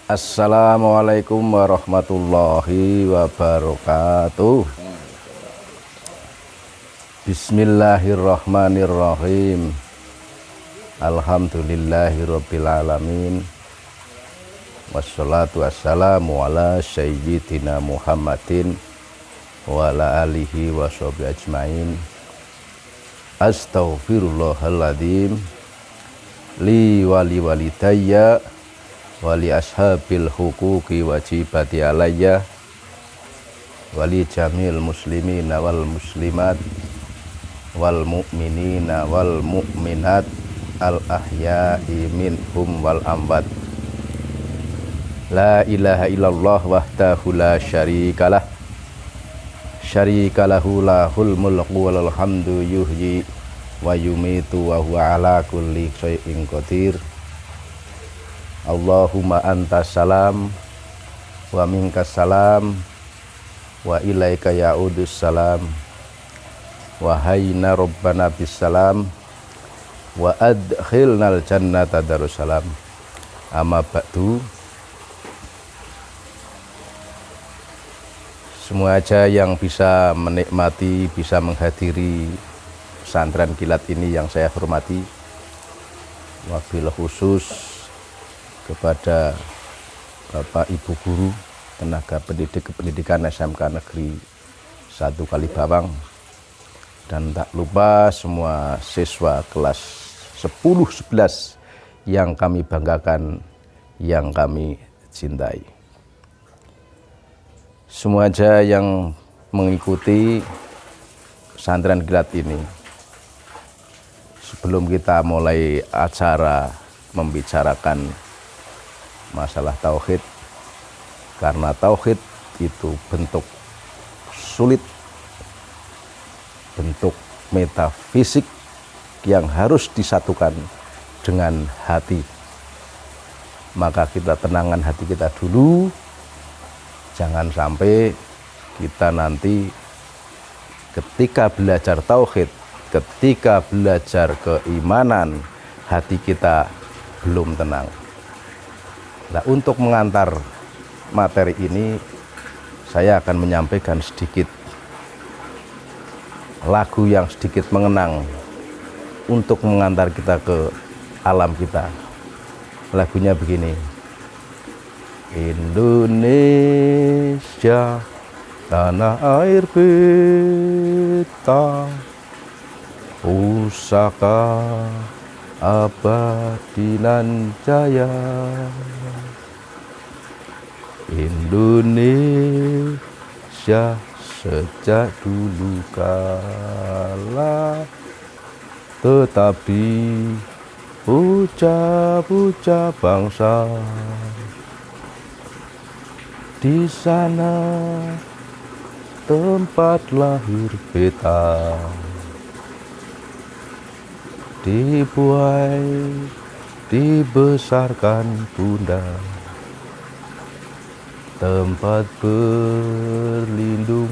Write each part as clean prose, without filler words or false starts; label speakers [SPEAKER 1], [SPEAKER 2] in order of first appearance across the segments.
[SPEAKER 1] Assalamualaikum warahmatullahi wabarakatuh. Bismillahirrahmanirrahim. Alhamdulillahirabbil alamin. Wassalatu wassalamu ala sayyidina Muhammadin wa ala alihi washabihi ajmain. Astaghfirullahaladzim li wali walidayya wali ashabil huquqi wajibati alayya wali jamil muslimina wal muslimat wal mu'minina wal mu'minat al ahya'i minhum wal amwat. La ilaha illallah wahdahu la syarikalah syarikalahu lahul mulku walal hamdu yuhyi wa yumitu wa huwa ala kulli syai'in qadir. Allahumma antas salam wa minkas salam wa ilaika ya'udus salam wa hayna rabbana bis salam wa adkhilnal jannata darussalam. Amma ba'du. Semua aja yang bisa menikmati, bisa menghadiri pesantren kilat ini yang saya hormati, wabil khusus kepada Bapak Ibu Guru tenaga pendidik kependidikan SMK Negeri 1 Kalibawang, dan tak lupa semua siswa kelas 10-11 yang kami banggakan, yang kami cintai. Semua aja yang mengikuti pesantren kilat ini, sebelum kita mulai acara membicarakan masalah tauhid, karena tauhid itu bentuk sulit, bentuk metafisik yang harus disatukan dengan hati. Maka kita tenangkan hati kita dulu, jangan sampai kita nanti ketika belajar tauhid, ketika belajar keimanan, hati kita belum tenang. Nah, untuk mengantar materi ini, saya akan menyampaikan sedikit lagu yang sedikit mengenang untuk mengantar kita ke alam kita. Lagunya begini: Indonesia, tanah air beta, pusaka abadi nan jaya. Indonesia sejak dulu kala, tetapi bocah-bocah bangsa di sana tempat lahir beta, dibuai, dibesarkan bunda, tempat berlindung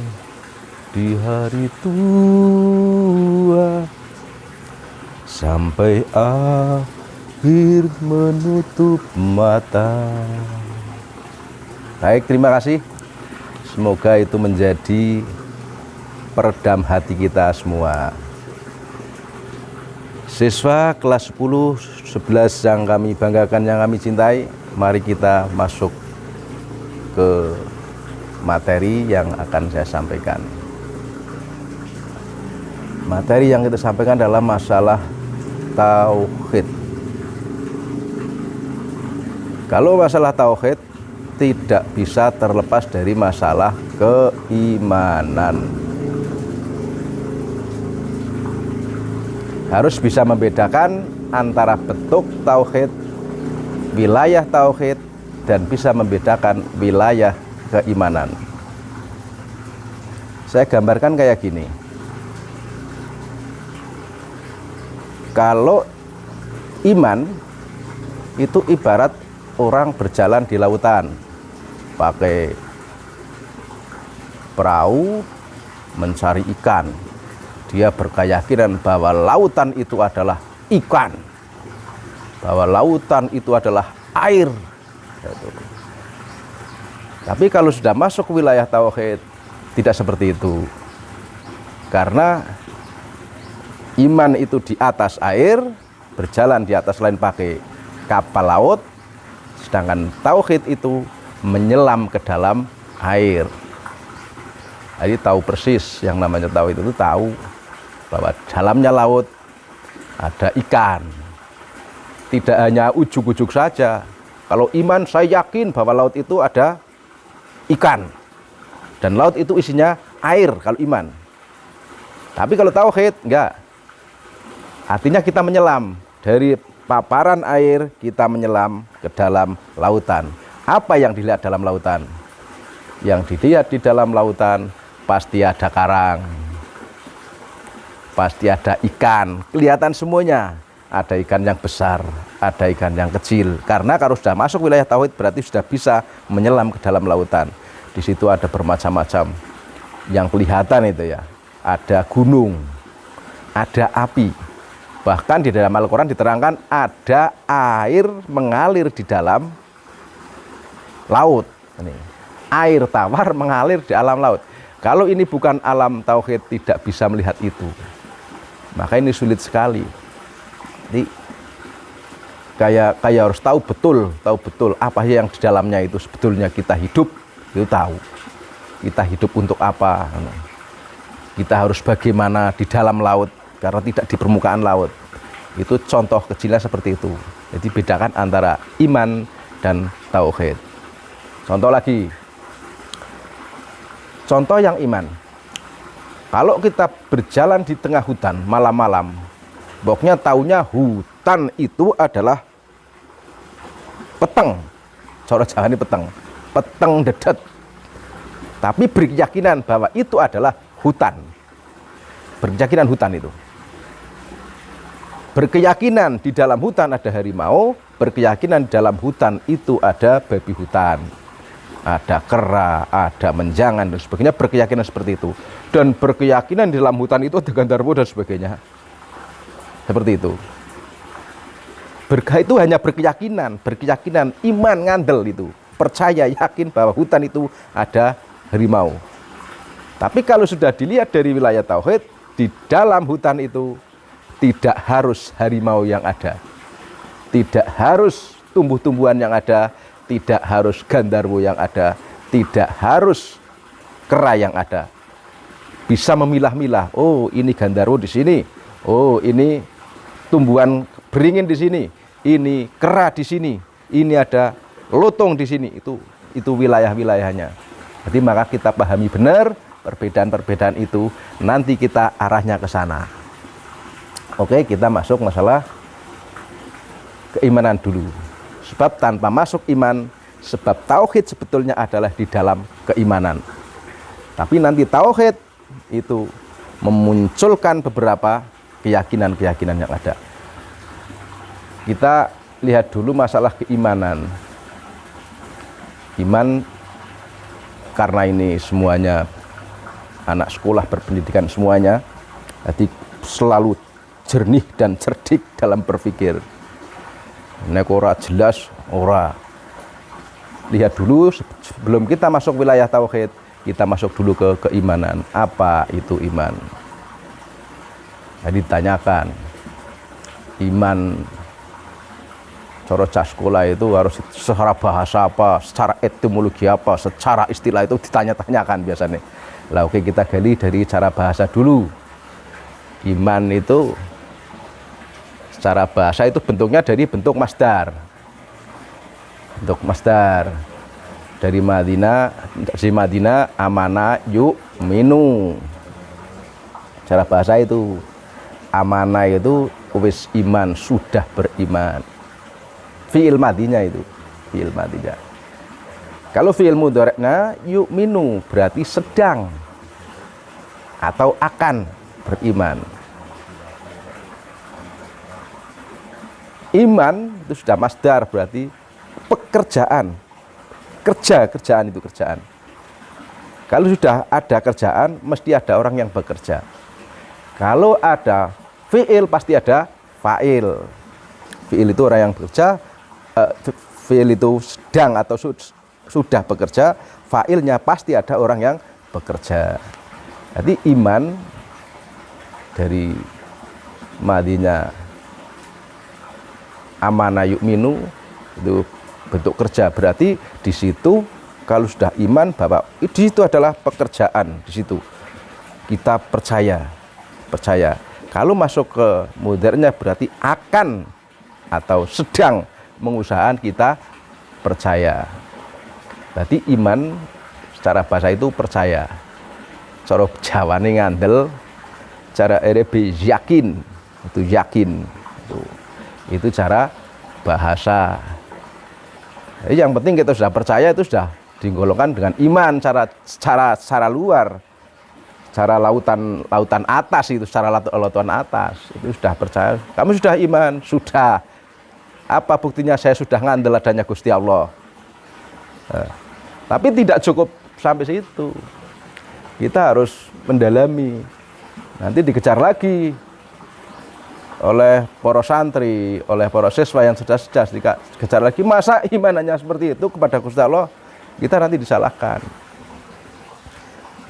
[SPEAKER 1] di hari tua, sampai akhir menutup mata. Baik, terima kasih. Semoga itu menjadi peredam hati kita semua. Siswa kelas 10-11 yang kami banggakan, yang kami cintai, mari kita masuk ke materi yang akan saya sampaikan. Materi yang kita sampaikan adalah masalah tauhid. Kalau masalah tauhid tidak bisa terlepas dari masalah keimanan. Harus bisa membedakan antara bentuk tauhid, wilayah tauhid, dan bisa membedakan wilayah keimanan. Saya gambarkan kayak gini. Kalau iman itu ibarat orang berjalan di lautan pakai perahu mencari ikan. Dia berkeyakinan bahwa lautan itu adalah ikan, bahwa lautan itu adalah air. Tapi kalau sudah masuk ke wilayah tauhid, tidak seperti itu. Karena iman itu di atas air, berjalan di atas lain pakai kapal laut, sedangkan tauhid itu menyelam ke dalam air. Jadi tahu persis yang namanya tauhid itu, tahu bahwa dalamnya laut ada ikan. Tidak hanya ujuk-ujuk saja. Kalau iman, saya yakin bahwa laut itu ada ikan. Dan laut itu isinya air kalau iman. Tapi kalau tauhid, enggak. Artinya kita menyelam. Dari paparan air, kita menyelam ke dalam lautan. Apa yang dilihat dalam lautan? Yang dilihat di dalam lautan, pasti ada karang. Pasti ada ikan. Kelihatan semuanya. Ada ikan yang besar, ada ikan yang kecil. Karena kalau sudah masuk wilayah tauhid berarti sudah bisa menyelam ke dalam lautan. Di situ ada bermacam-macam yang kelihatan itu ya. Ada gunung, ada api. Bahkan di dalam Al-Quran diterangkan ada air mengalir di dalam laut. Ini, air tawar mengalir di alam laut. Kalau ini bukan alam tauhid tidak bisa melihat itu. Maka ini sulit sekali. Jadi kayak harus tahu betul apa yang di dalamnya itu sebetulnya kita hidup, itu tahu. Kita hidup untuk apa? Kita harus bagaimana di dalam laut karena tidak di permukaan laut. Itu contoh kecilnya seperti itu. Jadi bedakan antara iman dan tauhid. Contoh lagi. Contoh yang iman. Kalau kita berjalan di tengah hutan malam-malam, pokoknya taunya hutan itu adalah peteng. Cara jangan ini peteng dedet. Tapi berkeyakinan bahwa itu adalah hutan. Berkeyakinan hutan itu. Berkeyakinan di dalam hutan ada harimau, berkeyakinan di dalam hutan itu ada babi hutan. Ada kera, ada menjangan dan sebagainya, berkeyakinan seperti itu. Dan berkeyakinan di dalam hutan itu ada gandarwo dan sebagainya. Seperti itu. Itu hanya berkeyakinan, iman ngandel itu. Percaya, yakin bahwa hutan itu ada harimau. Tapi kalau sudah dilihat dari wilayah tauhid, di dalam hutan itu tidak harus harimau yang ada. Tidak harus tumbuh-tumbuhan yang ada, tidak harus gandarwo yang ada, tidak harus kera yang ada. Bisa memilah-milah, oh ini gandarwo di sini, oh ini tumbuhan beringin di sini, ini kera di sini, ini ada lotong di sini. Itu wilayah-wilayahnya. Jadi maka kita pahami benar perbedaan-perbedaan itu, nanti kita arahnya ke sana. Oke, kita masuk masalah keimanan dulu. Sebab tanpa masuk iman, sebab tauhid sebetulnya adalah di dalam keimanan. Tapi nanti tauhid itu memunculkan beberapa keyakinan-keyakinan yang ada. Kita lihat dulu masalah keimanan. Iman, karena ini semuanya anak sekolah berpendidikan semuanya, jadi selalu jernih dan cerdik dalam berpikir. Nek ora jelas, ora. Lihat dulu sebelum kita masuk wilayah tauhid, kita masuk dulu ke keimanan. Apa itu iman? Jadi ditanyakan, iman cara cah sekolah itu harus secara bahasa apa, secara etimologi apa, secara istilah itu ditanya-tanyakan biasanya. Lah oke, kita gali dari cara bahasa dulu. Iman itu secara bahasa itu bentuknya dari bentuk masdar. Bentuk masdar. Dari Madinah amana yu'minu. Cara bahasa itu amanah itu wis iman, sudah beriman. Fi'il madinya itu, fi'il madinya. Kalau fi'il mudhari'nya yu'minu berarti sedang atau akan beriman. Iman itu sudah masdar, berarti pekerjaan. Kerjaan itu kerjaan. Kalau sudah ada kerjaan, mesti ada orang yang bekerja. Kalau ada fi'il, pasti ada fa'il. Fi'il itu orang yang bekerja, fi'il itu sedang atau sudah bekerja, fa'ilnya pasti ada orang yang bekerja. Jadi iman dari madinya amana yu'minu itu bentuk kerja, berarti di situ kalau sudah iman Bapak, di situ adalah pekerjaan, di situ kita percaya. Kalau masuk ke modernnya berarti akan atau sedang mengusahakan kita percaya. Berarti iman secara bahasa itu percaya. Cara Jawane ngandel, cara RB yakin, itu yakin. Itu cara bahasa. Jadi yang penting kita sudah percaya itu sudah digolongkan dengan iman secara luar, secara lautan atas itu, secara lautan atas itu sudah percaya. Kamu sudah iman, sudah. Apa buktinya? Saya sudah ngandel adanya Gusti Allah. Tapi tidak cukup sampai situ. Kita harus mendalami. Nanti dikejar lagi oleh para santri, oleh para siswa yang sudah dikejar lagi. Masa iman hanya seperti itu kepada Gusti Allah? Kita nanti disalahkan.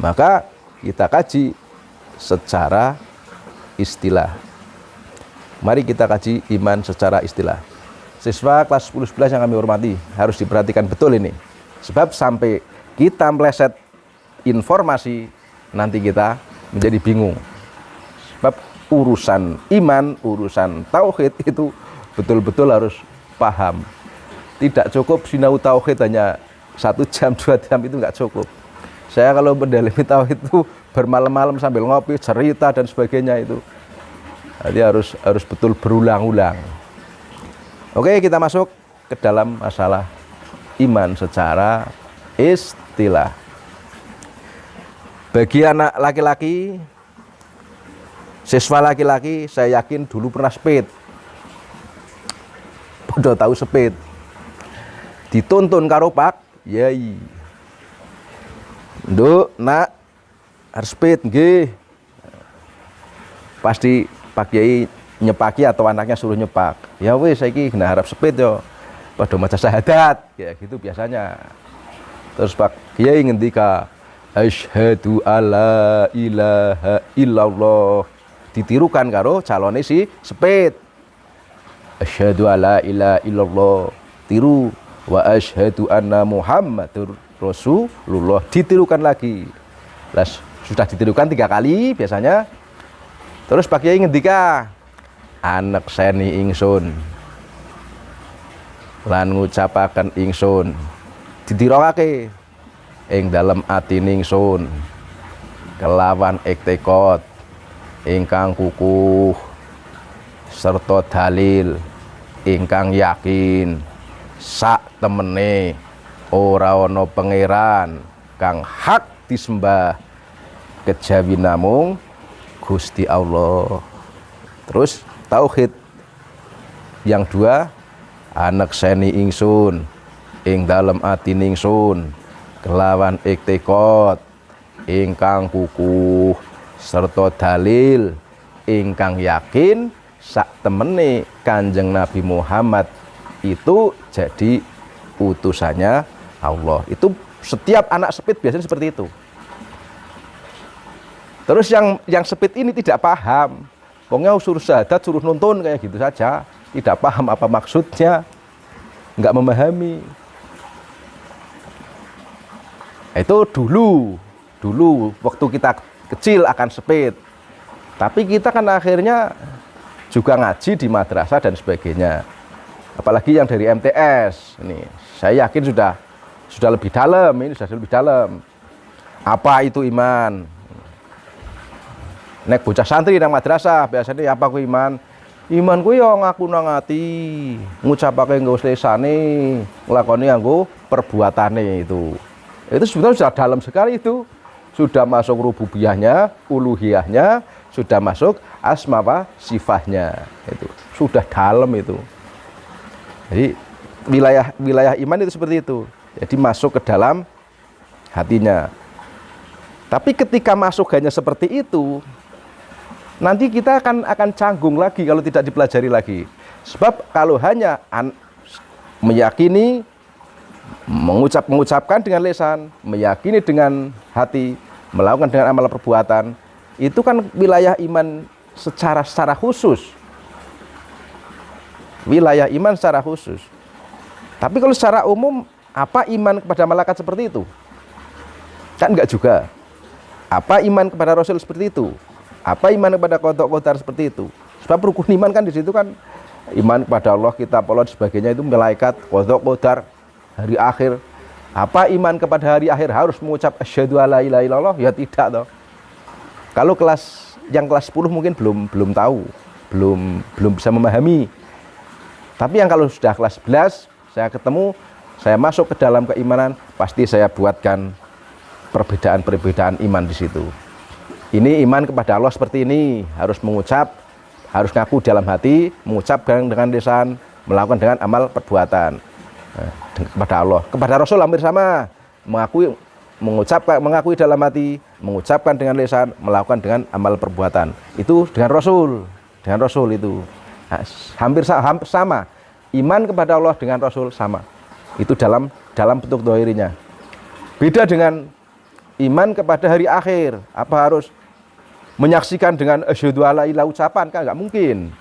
[SPEAKER 1] Maka kita kaji secara istilah. Mari kita kaji iman secara istilah. Siswa kelas 10-11 yang kami hormati, harus diperhatikan betul ini. Sebab sampai kita meleset informasi, nanti kita menjadi bingung. Sebab urusan iman, urusan tauhid itu betul-betul harus paham. Tidak cukup sinau tauhid hanya 1 jam, 2 jam, itu nggak cukup. Saya kalau mendalami tauhid itu bermalam-malam sambil ngopi, cerita dan sebagainya itu. Jadi harus betul berulang-ulang. Oke, kita masuk ke dalam masalah iman secara istilah. Bagi anak laki-laki, siswa laki-laki, saya yakin dulu pernah speed. Udah tahu speed. Dituntun karo Pak Yai. Nduk, nak, harus speed nggih. Pasti Pak Yai nyepaki atau anaknya suruh nyepak. Ya wis saiki kena harap speed yo. Padha maca syahadat, ya gitu biasanya. Terus Pak Yai ngendika, asyhadu alla ilaha illallah. Ditirukan karo calone si speed. Asyhadu alla ilaha illallah. Tiru wa asyhadu anna Muhammadur Rasulullah, ditirukan lagi. Sudah ditirukan 3 kali biasanya. Terus Pak Kiai ngendika, anek seni ingsun lan ngucapaken ingsun ditirokake ing dalem ati ingsun kelawan iktikad ingkang kukuh serta dalil ingkang yakin sak temene ora ana pangeran kang hak disembah kejawi namung Gusti Allah. Terus tauhid yang 2, anek seni ingsun ing dalem ati ingsun kelawan iktikad ingkang kukuh serta dalil ingkang yakin sak temene Kanjeng Nabi Muhammad itu jadi utusannya Allah. Itu setiap anak speed biasanya seperti itu. Terus yang speed ini tidak paham. Pokoknya suruh syahadat, suruh nonton kayak gitu saja. Tidak paham apa maksudnya. Enggak memahami. Itu dulu waktu kita kecil akan speed. Tapi kita kan akhirnya juga ngaji di madrasah dan sebagainya. Apalagi yang dari MTS ini, saya yakin sudah lebih dalam, ini sudah lebih dalam. Apa itu iman? Nek bocah santri nang madrasah biasanya apa ku iman? Iman ku yo ngaku nang ati, ngucapake nggo lesane, nglakoni nggo perbuatane itu. Itu sebenarnya sudah dalam sekali itu. Sudah masuk rububiyahnya, uluhiyahnya, sudah masuk asma wa sifahnya. Itu sudah dalam itu. Jadi wilayah iman itu seperti itu. Jadi masuk ke dalam hatinya. Tapi ketika masuk hanya seperti itu, nanti kita akan canggung lagi kalau tidak dipelajari lagi. Sebab kalau hanya meyakini mengucapkan dengan lisan, meyakini dengan hati, melakukan dengan amal perbuatan, itu kan wilayah iman secara khusus. Wilayah iman secara khusus. Tapi kalau secara umum, apa iman kepada malaikat seperti itu? Kan enggak juga. Apa iman kepada Rasul seperti itu? Apa iman kepada qadha qadar seperti itu? Sebab rukun iman kan di situ kan iman kepada Allah, kitab Allah dan sebagainya, itu malaikat, qadha qadar, hari akhir. Apa iman kepada hari akhir harus mengucap asyhadu alla ilaha illallah? Ya tidak toh. Kalau yang kelas 10 mungkin belum tahu, belum bisa memahami. Tapi yang kalau sudah kelas 11, saya ketemu, saya masuk ke dalam keimanan, pasti saya buatkan perbedaan-perbedaan iman di situ. Ini iman kepada Allah seperti ini, harus mengucap, harus ngaku dalam hati, mengucapkan dengan lisan, melakukan dengan amal perbuatan. Kepada Allah, kepada Rasul hampir sama, mengakui dalam hati, mengucapkan dengan lisan, melakukan dengan amal perbuatan. Itu dengan Rasul itu hampir sama. Iman kepada Allah dengan Rasul sama. Itu dalam bentuk dohirinya. Beda dengan iman kepada hari akhir. Apa harus menyaksikan dengan asyhadu alla ilaha ucapan? Kan nggak mungkin.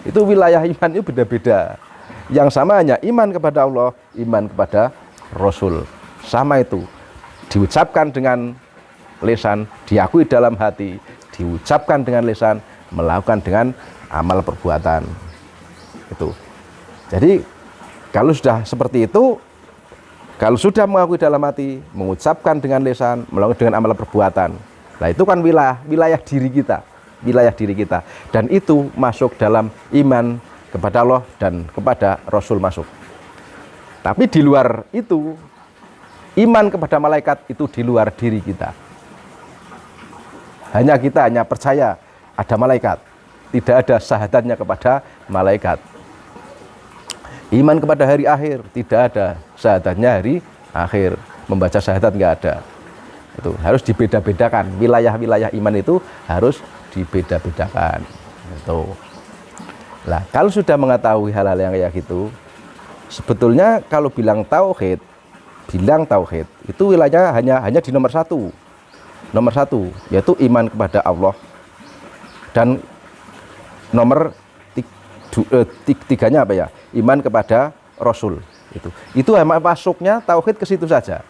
[SPEAKER 1] Itu wilayah iman itu beda-beda. Yang sama hanya iman kepada Allah, iman kepada Rasul. Sama itu. Diucapkan dengan lisan, diakui dalam hati, diucapkan dengan lisan, melakukan dengan amal perbuatan. Itu. Jadi kalau sudah seperti itu, kalau sudah mengakui dalam hati, mengucapkan dengan lisan, melakukan dengan amal perbuatan, nah itu kan wilayah diri kita, dan itu masuk dalam iman kepada Allah dan kepada Rasul masuk. Tapi di luar itu, iman kepada malaikat itu di luar diri kita. Kita hanya percaya ada malaikat, tidak ada syahadatnya kepada malaikat. Iman kepada hari akhir, tidak ada syahadatnya hari akhir. Membaca syahadat nggak ada. Itu harus dibeda-bedakan. Wilayah-wilayah iman itu harus dibeda-bedakan. Itu. Nah, kalau sudah mengetahui hal-hal yang kayak gitu, sebetulnya kalau bilang tauhid itu wilayahnya hanya di nomor satu, yaitu iman kepada Allah, dan nomor tiganya apa ya? Iman kepada Rasul. Itu masuknya tauhid ke situ saja.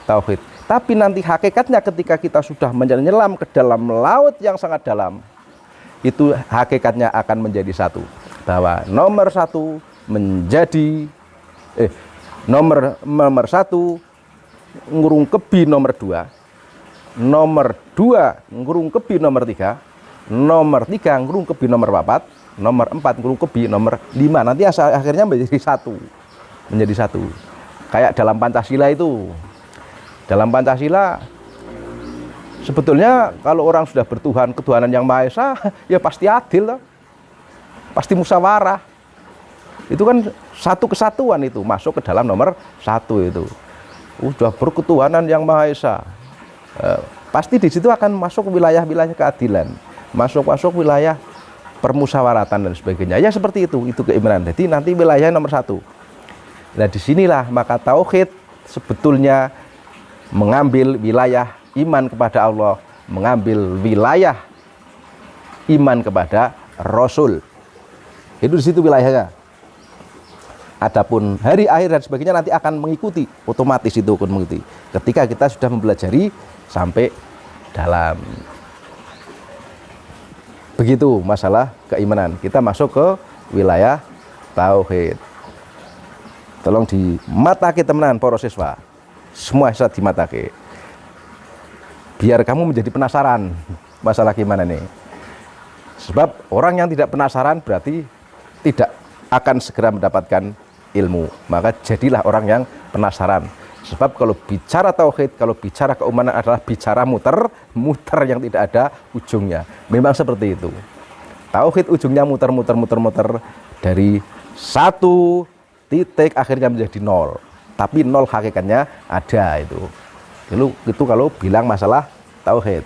[SPEAKER 1] Tauhid. Tapi nanti hakikatnya ketika kita sudah menyelam ke dalam laut yang sangat dalam, itu hakikatnya akan menjadi satu. Bahwa nomor satu menjadi nomor satu ngurung kebi nomor dua, nomor dua ngurung kebi nomor tiga, nomor tiga ngurung kebi nomor empat, nomor 4 ngurung kebi nomor 5. Nanti akhirnya menjadi satu. Kayak dalam Pancasila itu. Dalam Pancasila sebetulnya kalau orang sudah bertuhan, ketuhanan yang Maha Esa, ya pasti adil, pasti musyawarah. Itu kan satu kesatuan, itu masuk ke dalam nomor 1 itu. Sudah berketuhanan yang Maha Esa. Pasti di situ akan masuk wilayah-wilayah keadilan, masuk wilayah permusyawaratan dan sebagainya. Ya seperti itu keimanan. Jadi nanti wilayah nomor 1. Nah disinilah maka tauhid sebetulnya mengambil wilayah iman kepada Allah, mengambil wilayah iman kepada Rasul. Itu di situ wilayahnya. Adapun hari akhir dan sebagainya nanti akan mengikuti, otomatis itu akan mengikuti. Ketika kita sudah mempelajari sampai dalam. Begitu masalah keimanan. Kita masuk ke wilayah tauhid. Tolong di mata kita teman para siswa. Semua saat di mata ke. Biar kamu menjadi penasaran masalah gimana nih. Sebab orang yang tidak penasaran berarti tidak akan segera mendapatkan ilmu. Maka jadilah orang yang penasaran. Sebab kalau bicara tauhid, kalau bicara keimanan adalah bicara muter yang tidak ada ujungnya. Memang seperti itu. Tauhid ujungnya muter dari 1 titik akhirnya menjadi 0. Tapi 0 hakikatnya ada itu. Itu kalau bilang masalah tauhid.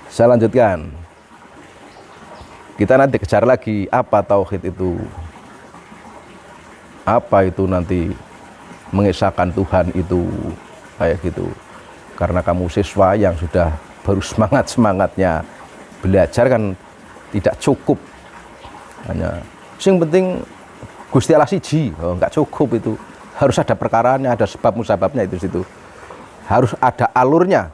[SPEAKER 1] Saya lanjutkan. Kita nanti kejar lagi apa tauhid itu. apa itu nanti mengesahkan Tuhan itu kayak gitu. Karena kamu siswa yang sudah baru semangatnya belajar kan tidak cukup hanya yang penting Gusti Allah siji, enggak cukup itu. Harus ada perkaranya, ada sebab musababnya itu situ. Harus ada alurnya.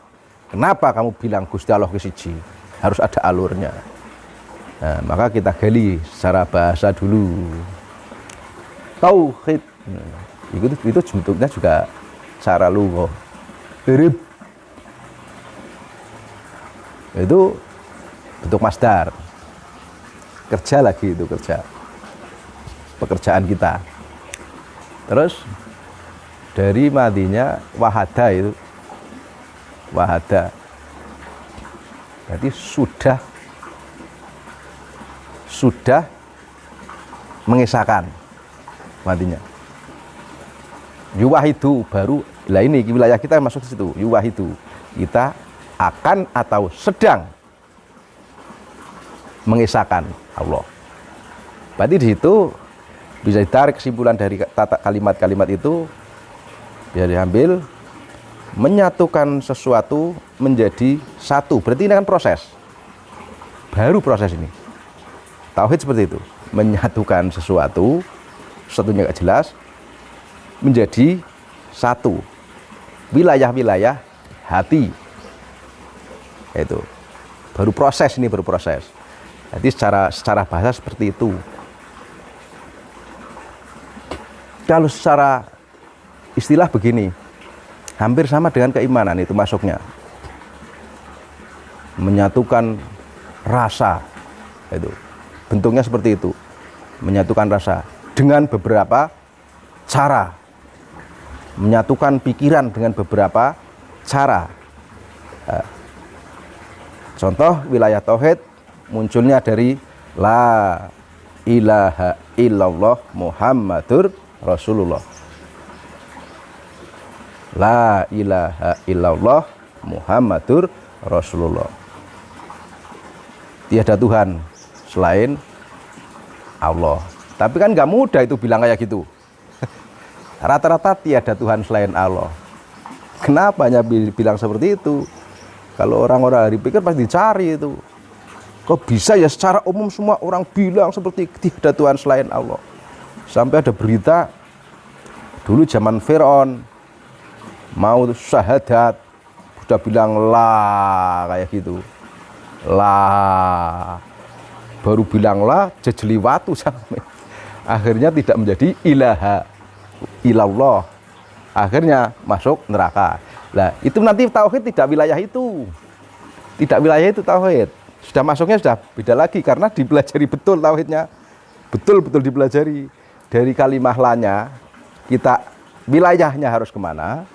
[SPEAKER 1] Kenapa kamu bilang Gusti Allah siji? Harus ada alurnya. Nah, maka kita gali secara bahasa dulu. Tauhid. Itu bentuknya juga cara lugah. Irib. Itu bentuk masdar. Kerja lagi itu kerja. Pekerjaan kita. Terus dari madinya wahada itu. Wahada. Berarti sudah mengesahkan matinya. Yuwahidu baru, lah ini wilayah kita masuk ke situ. Yuwahidu, kita akan atau sedang mengesahkan Allah. Berarti di situ bisa ditarik kesimpulan dari tata kalimat-kalimat itu, bisa diambil menyatukan sesuatu menjadi satu. Berarti ini kan proses. Baru proses ini. Tauhid seperti itu, menyatukan sesuatu, satunya gak jelas, menjadi satu. Wilayah-wilayah hati. Itu baru proses ini, baru proses. Jadi secara bahasa seperti itu. Kalau secara istilah begini, hampir sama dengan keimanan itu masuknya. Menyatukan rasa, itu bentuknya seperti itu, menyatukan rasa dengan beberapa cara, menyatukan pikiran dengan beberapa cara. Contoh wilayah tauhid munculnya dari la ilaha illallah Muhammadur Rasulullah. La ilaha illallah Muhammadur Rasulullah. Tiada Tuhan selain Allah. Tapi kan nggak mudah itu bilang kayak gitu. Rata-rata tiada Tuhan selain Allah. Kenapa hanya bilang seperti itu? Kalau orang-orang hari pikir pasti dicari itu. Kok bisa ya secara umum semua orang bilang seperti tiada Tuhan selain Allah. Sampai ada berita dulu zaman Fir'aun mau syahadat, sudah bilang la kayak gitu. La, baru bilang la jejeli watu sampai akhirnya tidak menjadi ilaha ilallah, akhirnya masuk neraka. Lah itu nanti tauhid tidak wilayah itu, tidak wilayah itu tauhid, sudah masuknya sudah beda lagi karena dipelajari betul tauhidnya, betul-betul dipelajari dari kalimah lanya. Kita wilayahnya harus kemana,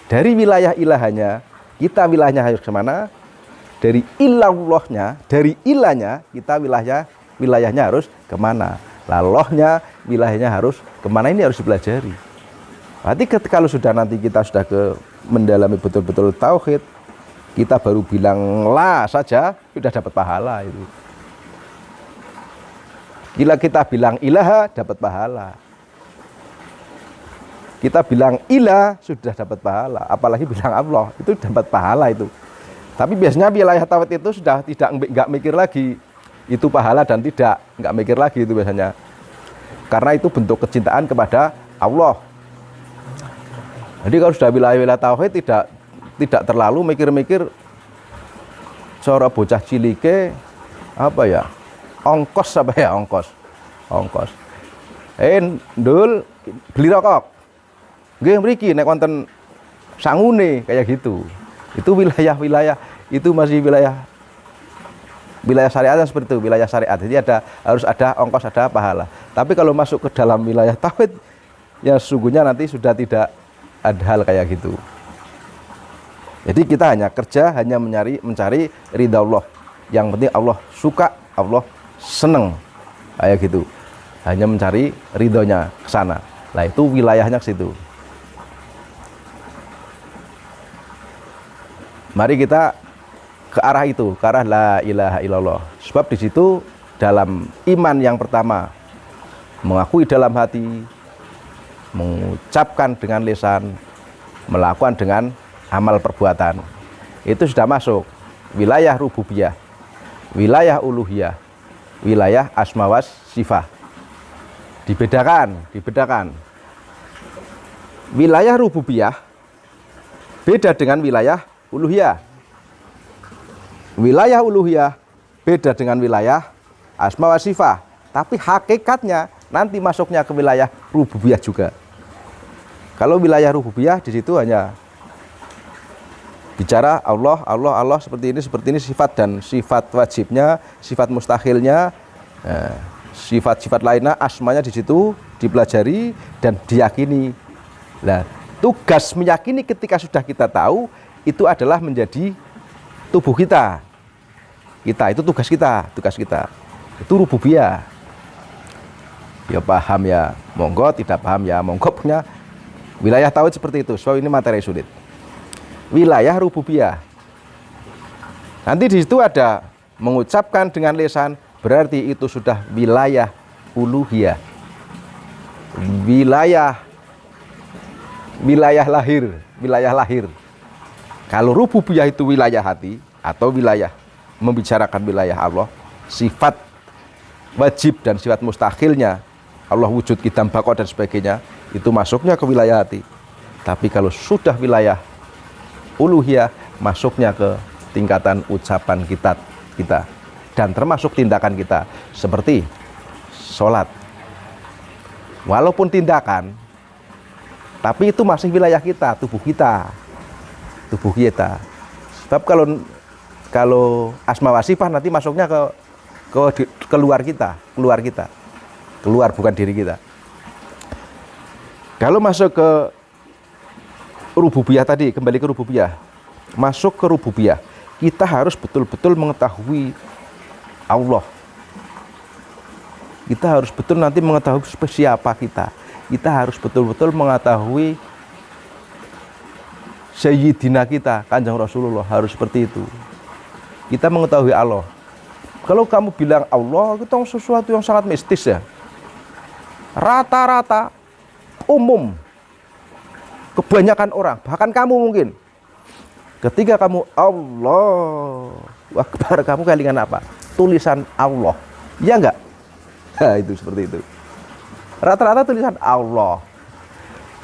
[SPEAKER 1] dari wilayah ilahnya kita wilayahnya harus kemana, dari ilallahnya, dari ilahnya kita wilayahnya harus kemana, lalahnya wilayahnya harus kemana, ini harus dipelajari. Berarti kalau sudah nanti kita sudah mendalami betul-betul tauhid, kita baru bilang la saja sudah dapat pahala itu. Gila kita bilang ilaha dapat pahala. Kita bilang ilah sudah dapat pahala, apalagi bilang Allah itu dapat pahala itu. Tapi biasanya wilayah tauhid itu sudah nggak mikir lagi itu pahala dan nggak mikir lagi itu biasanya. Karena itu bentuk kecintaan kepada Allah. Jadi kalau sudah wilayah tauhid tidak terlalu mikir-mikir cara bocah cilike apa ya? Ongkos. Ndul beli rokok. Nggih mriki nek wonten sangune kayak gitu. Itu wilayah-wilayah itu masih wilayah syariat seperti itu, wilayah syariat. Jadi harus ada ongkos, ada pahala. Tapi kalau masuk ke dalam wilayah tauhid ya sesungguhnya nanti sudah tidak ada hal kayak gitu. Jadi kita hanya kerja, hanya mencari ridha Allah. Yang penting Allah suka, Allah seneng kayak gitu. Hanya mencari ridhonya ke sana. Lah itu wilayahnya ke situ. Mari kita ke arah itu, ke arah la ilaha illallah. Sebab di situ dalam iman yang pertama mengakui dalam hati, mengucapkan dengan lisan, melakukan dengan amal perbuatan. Itu sudah masuk wilayah rububiyah, wilayah uluhiyah, wilayah asma was sifat. Dibedakan. Wilayah rububiyah beda dengan wilayah uluhiyah. Wilayah uluhiyah beda dengan wilayah asma wa sifat, tapi hakikatnya nanti masuknya ke wilayah rububiyah juga. Kalau wilayah rububiyah di situ hanya bicara Allah seperti ini sifat dan sifat wajibnya, sifat mustahilnya, sifat-sifat lainnya, asmanya di situ dipelajari dan diyakini. Nah, tugas meyakini ketika sudah kita tahu itu adalah menjadi tubuh kita. Itu tugas kita. Itu rububiyah. Ya paham ya, monggo, tidak paham ya, monggo. Punya wilayah tauhid seperti itu. So ini materi sulit. Wilayah rububiyah. Nanti di situ ada mengucapkan dengan lisan, berarti itu sudah wilayah uluhiyah. Wilayah lahir. Kalau rububiyah itu wilayah hati atau wilayah membicarakan wilayah Allah, sifat wajib dan sifat mustahilnya, Allah wujud, qidam, baqa dan sebagainya, itu masuknya ke wilayah hati. Tapi kalau sudah wilayah uluhiyah, masuknya ke tingkatan ucapan kita dan termasuk tindakan kita seperti sholat. Walaupun tindakan, tapi itu masih wilayah kita, tubuh kita. Sebab kalau asma wa sifat nanti masuknya ke luar kita, keluar bukan diri kita. Kalau masuk ke rububiyah tadi, kembali ke rububiyah, masuk ke rububiyah, kita harus betul-betul mengetahui Allah. Kita harus betul nanti mengetahui siapa kita. Kita harus betul-betul mengetahui Sayyidina kita, Kanjeng Rasulullah, harus seperti itu. Kita mengetahui Allah. Kalau kamu bilang Allah, itu sesuatu yang sangat mistis ya. Rata-rata, umum, kebanyakan orang, bahkan kamu mungkin, ketika kamu Allah Akbar, kamu kelingan apa? Tulisan Allah. Ya enggak? Nah, itu seperti itu. Rata-rata tulisan Allah.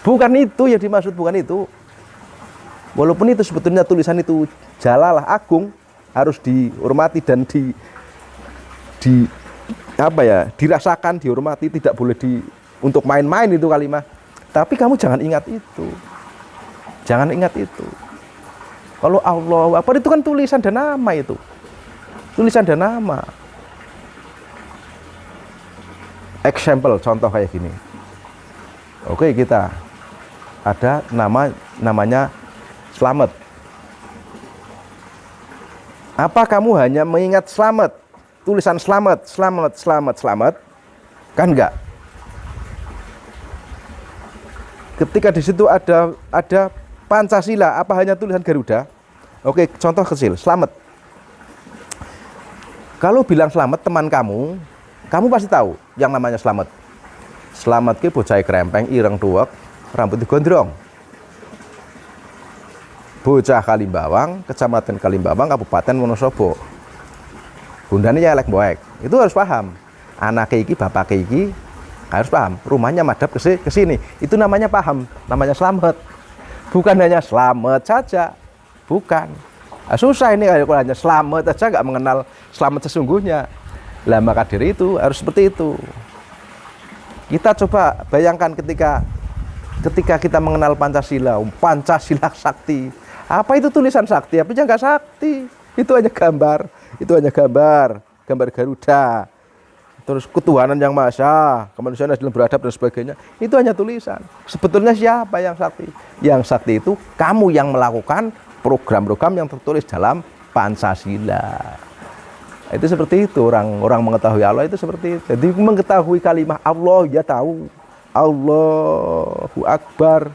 [SPEAKER 1] Bukan itu yang dimaksud, bukan itu. Walaupun itu sebetulnya tulisan itu jalalah agung, harus dihormati dan dirasakan, dihormati, tidak boleh untuk main-main itu kalimat. Tapi kamu jangan ingat itu. Jangan ingat itu. Kalau Allah apa itu kan tulisan dan nama itu. Tulisan dan nama. Example, contoh kayak gini. Oke, kita ada namanya Slamet. Apa kamu hanya mengingat Slamet, tulisan Slamet? Kan enggak. Ketika di situ ada Pancasila, apa hanya tulisan Garuda? Oke, contoh kecil, Slamet. Kalau bilang Slamet teman kamu pasti tahu yang namanya Slamet. Slamet ki bocah krempeng, ireng tuwek, rambut gondrong. Bocah Kalimbawang, Kecamatan Kalimbawang, Kabupaten Wonosobo. Bundane ya elek boek. Itu harus paham. Anaknya iki, bapaknya iki harus paham. Rumahnya madhep ke sini. Itu namanya paham, namanya Slamet. Bukan hanya Slamet saja. Bukan. Susah ini kalau hanya Slamet saja nggak mengenal Slamet sesungguhnya. Lah maka diri itu harus seperti itu. Kita coba bayangkan ketika kita mengenal Pancasila sakti. Apa itu tulisan sakti? Apa enggak sakti? Itu hanya gambar Garuda. Terus ketuhanan yang Maha Esa, kemanusiaan dalam beradab dan sebagainya. Itu hanya tulisan. Sebetulnya siapa yang sakti? Yang sakti itu kamu yang melakukan program-program yang tertulis dalam Pancasila. Itu seperti itu, orang mengetahui Allah itu seperti itu. Jadi mengetahui kalimat Allah, ya tahu Allahu Akbar.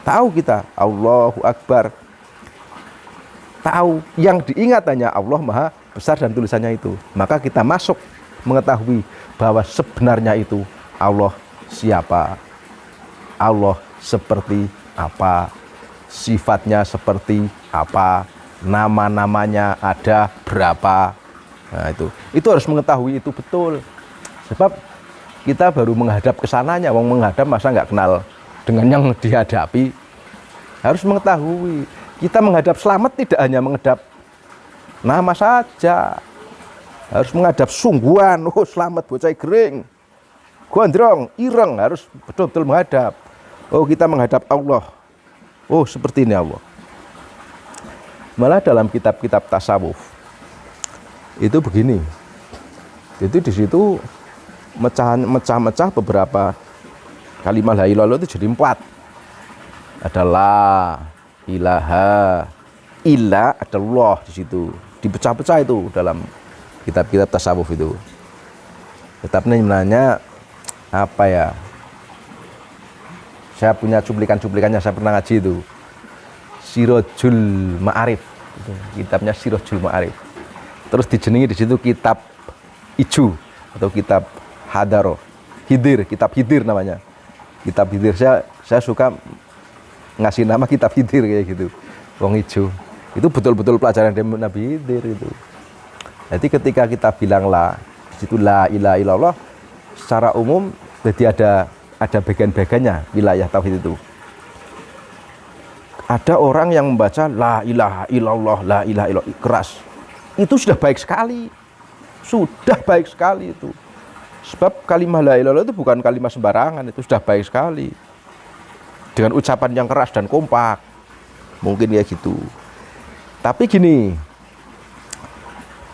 [SPEAKER 1] Tahu kita Allahu Akbar. Tahu yang diingat hanya Allah Maha Besar dan tulisannya itu. Maka kita masuk mengetahui bahwa sebenarnya itu Allah siapa, Allah seperti apa, sifatnya seperti apa, nama-namanya ada berapa. Nah, itu harus mengetahui itu betul. Sebab kita baru menghadap ke sananya, wong menghadap masa nggak kenal dengan yang dihadapi. Harus mengetahui. Kita menghadap selamat tidak hanya menghadap nama saja. Harus menghadap sungguhan. Oh, selamat bocah gering, gondrong, ireng, harus betul-betul menghadap. Oh, kita menghadap Allah. Oh, seperti ini Allah. Malah dalam kitab-kitab tasawuf itu begini. Itu di situ mecah-mecah beberapa kalimat la ilaha illallah itu jadi 4. Ada la ilaha illa, ada Allah di situ. Dipecah-pecah itu dalam kitab-kitab tasawuf itu. Tetapi sebenarnya apa ya? Saya punya cuplikan-cuplikannya, saya pernah ngaji itu. Sirojul Ma'arif. Itu, kitabnya Sirojul Ma'arif. Terus dijenengi di situ kitab Iju atau kitab Hadaro. Hidir, kitab Hidir namanya. Kitab Hidir, saya suka ngasih nama kitab Hidir kayak gitu. Wong Ijo. Itu betul-betul pelajaran dari Nabi Hidir itu. Jadi ketika kita bilang la, di situ la ilaha illallah, secara umum jadi ada bagian-bagiannya wilayah tauhid itu. Ada orang yang membaca la ilaha illallah, la ilaha illallah keras. Itu sudah baik sekali. Sudah baik sekali itu. Sebab kalimat la ilaha illallah itu bukan kalimat sembarangan, itu sudah baik sekali. Dengan ucapan yang keras dan kompak. Mungkin ya gitu. Tapi gini,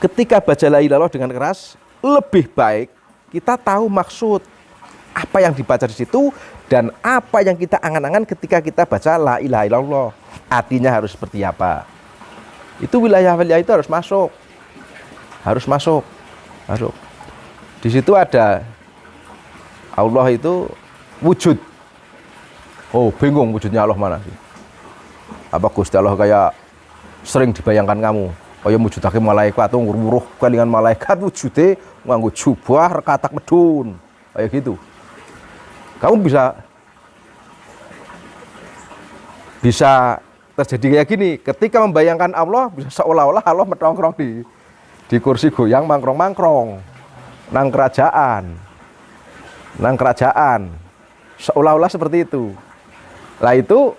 [SPEAKER 1] ketika baca la ilaha illallah dengan keras, lebih baik kita tahu maksud apa yang dibaca di situ dan apa yang kita angan-angan ketika kita baca la ilaha illallah. Artinya harus seperti apa. Itu wilayah-wilayah itu harus masuk. Harus masuk. Masuk. Di situ ada Allah itu wujud. Oh, bingung wujudnya Allah mana sih? Apa Gusti Allah kayak sering dibayangkan kamu? Kayak wujudake malaikat atau nguruh kelingan malaikat wujudnya nganggo jubah rekatak medun. Kayak gitu. Kamu bisa terjadi kayak gini, ketika membayangkan Allah bisa seolah-olah Allah menongkrong di kursi goyang mangkrong-mangkrong nang kerajaan seolah-olah seperti itu. Lah itu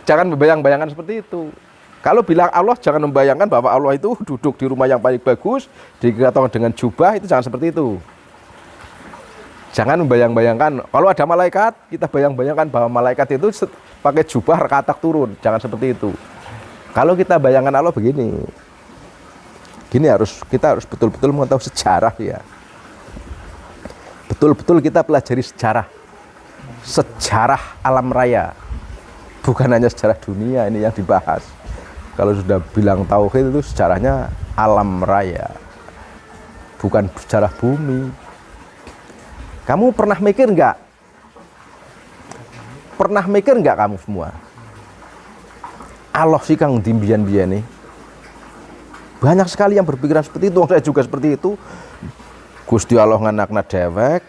[SPEAKER 1] jangan membayang-bayangkan seperti itu. Kalau bilang Allah jangan membayangkan bahwa Allah itu duduk di rumah yang paling bagus dikatakan dengan jubah, itu jangan seperti itu. Jangan membayang-bayangkan kalau ada malaikat, kita bayang-bayangkan bahwa malaikat itu pakai jubah rekatak turun. Jangan seperti itu. Kalau kita bayangkan Allah begini. Gini kita harus betul-betul mengetahui sejarah ya. Betul-betul kita pelajari sejarah. Sejarah alam raya. Bukan hanya sejarah dunia ini yang dibahas. Kalau sudah bilang tauhid itu sejarahnya alam raya. Bukan sejarah bumi. Kamu pernah mikir nggak? Pernah mikir nggak kamu semua? Allah sih kang dimbian-bian nih. Banyak sekali yang berpikiran seperti itu. Saya juga seperti itu. Gusti Allah nganakna dewek,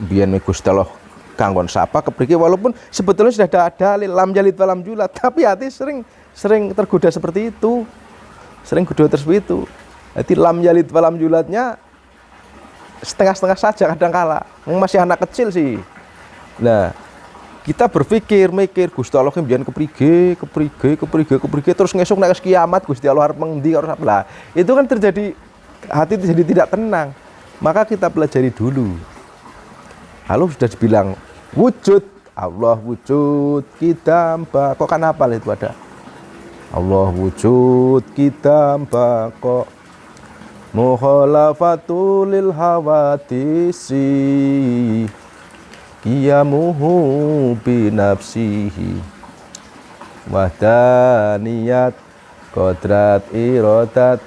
[SPEAKER 1] biyen Gusti Allah kanggon sapa kepriki, walaupun sebetulnya sudah ada dalil lam jalid walam julat, tapi hati sering tergoda seperti itu. Sering goda seperti itu. Jadi lam jalid walam julatnya setengah-setengah saja kadang kala. Masih anak kecil sih. Nah, kita mikir Gusti Allah ki mbiyen keprige terus ngesuk nek kiamat Gusti Allah arep ngendi karo apa. Itu kan terjadi hati jadi tidak tenang. Maka kita pelajari dulu. Lalu sudah dibilang wujud, Allah wujud, kita kok kan hafal itu ada. Allah wujud, kita kok mukhalafatul lil hawadisi qiyamuhu binafsihi wahdaniyat qadrat iradat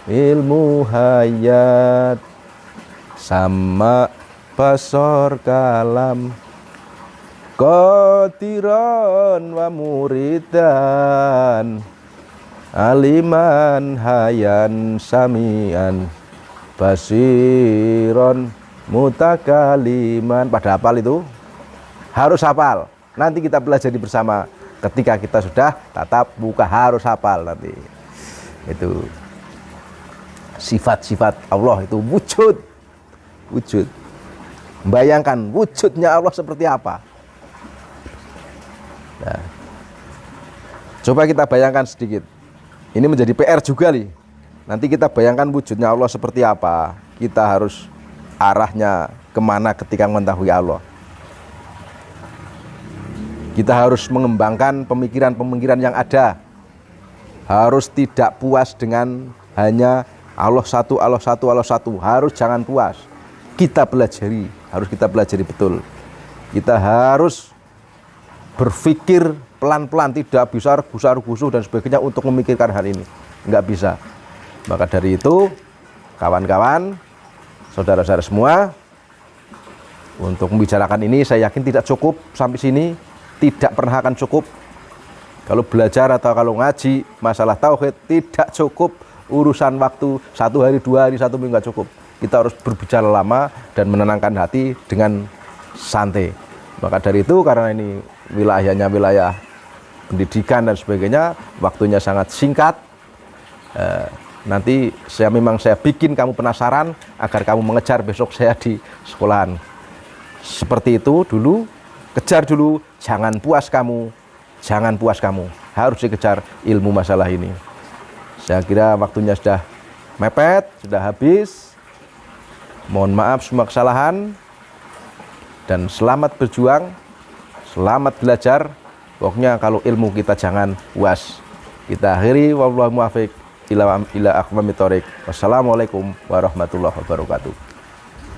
[SPEAKER 1] ilmu hayat sama basor kalam qadiran wa muridan aliman hayan samian basiron mutakaliman. Pada hafal itu, harus hafal. Nanti kita pelajari bersama. Ketika kita sudah tatap muka harus hafal nanti. Itu sifat-sifat Allah itu wujud. Bayangkan wujudnya Allah seperti apa. Nah, coba kita bayangkan sedikit. Ini menjadi PR juga nih. Nanti kita bayangkan wujudnya Allah seperti apa. Kita harus arahnya kemana ketika mengetahui Allah. Kita harus mengembangkan pemikiran-pemikiran yang ada. Harus tidak puas dengan hanya Allah satu, Allah satu, Allah satu. Harus jangan puas. Kita pelajari, harus kita pelajari betul. Kita harus berpikir pelan-pelan, tidak bisa rebusa-rebusuh dan sebagainya untuk memikirkan hal ini. Enggak bisa. Maka dari itu, kawan-kawan, saudara-saudara semua, untuk membicarakan ini saya yakin tidak cukup sampai sini. Tidak pernah akan cukup. Kalau belajar atau kalau ngaji masalah tauhid tidak cukup urusan waktu 1 hari, 2 hari, 1 minggu nggak cukup. Kita harus berbicara lama dan menenangkan hati dengan santai. Maka dari itu karena ini wilayahnya wilayah pendidikan dan sebagainya, waktunya sangat singkat. Nanti saya bikin kamu penasaran agar kamu mengejar besok saya di sekolahan. Seperti itu dulu. Kejar dulu, jangan puas kamu, harus dikejar ilmu masalah ini. Saya kira waktunya sudah mepet, sudah habis. Mohon maaf semua kesalahan, dan selamat berjuang, selamat belajar. Pokoknya kalau ilmu kita jangan puas. Kita akhiri, wallahu muwaffiq ila aqwamit thoriq. Wassalamualaikum warahmatullahi wabarakatuh.